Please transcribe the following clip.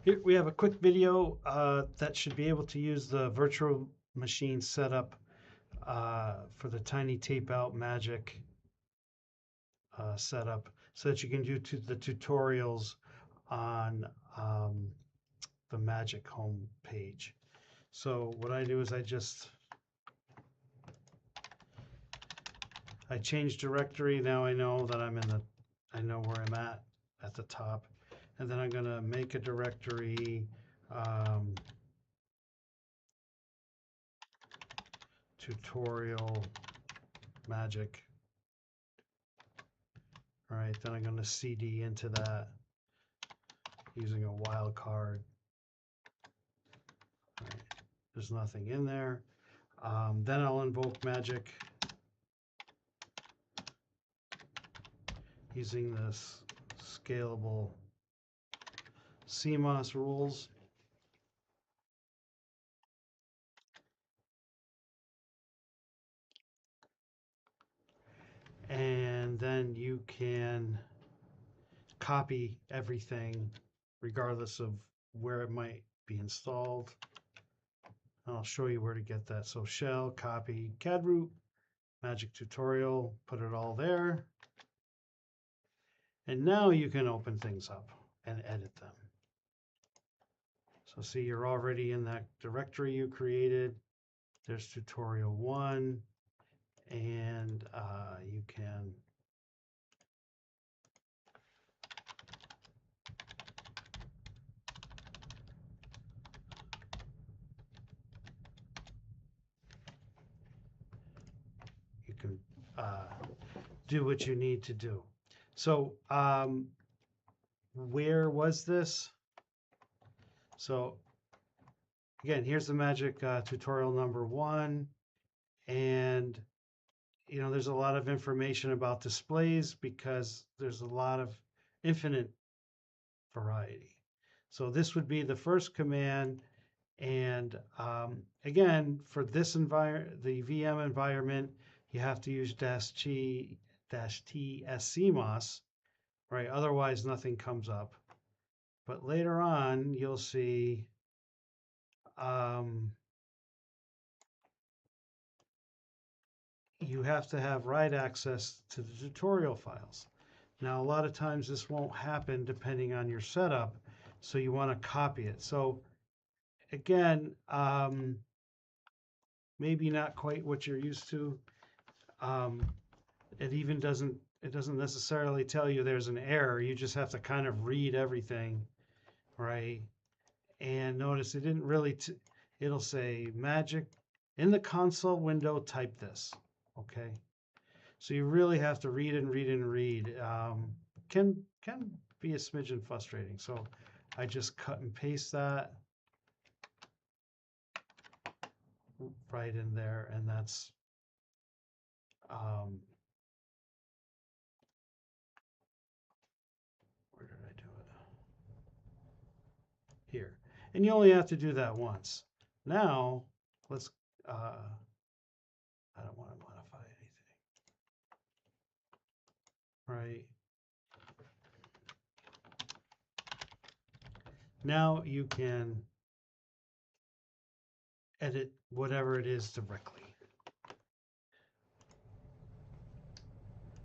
Here we have a quick video that should be able to use the virtual machine setup for the Tiny Tape Out Magic setup so that you can do the tutorials on the Magic home page. So what I do is I change directory. Now I know that I know where I'm at the top. And then I'm going to make a directory, tutorial magic. All right, then I'm going to CD into that using a wildcard. All right, there's nothing in there. Then I'll invoke magic using this scalable CMOS rules. And then you can copy everything regardless of where it might be installed. I'll show you where to get that. So shell, copy, CAD root, magic tutorial, put it all there. And now you can open things up and edit them. So see, you're already in that directory you created. There's tutorial 1, and you can do what you need to do. So where was this? So again, here's the magic tutorial number 1, and you know there's a lot of information about displays because there's a lot of infinite variety. So this would be the first command, and again for this environment, the VM environment, you have to use -t scmos, right? Otherwise nothing comes up. But later on you'll see you have to have write access to the tutorial files. Now, a lot of times this won't happen depending on your setup, so you want to copy it. So again, maybe not quite what you're used to. It doesn't necessarily tell you there's an error. You just have to kind of read everything, right? And notice it didn't really, it'll say magic in the console window, type this, okay? So you really have to read and read and read. Can be a smidgen frustrating. So I just cut and paste that right in there, and that's where did I do it? Here. And you only have to do that once. Now let's I don't want to modify anything. Right. Now you can edit whatever it is directly.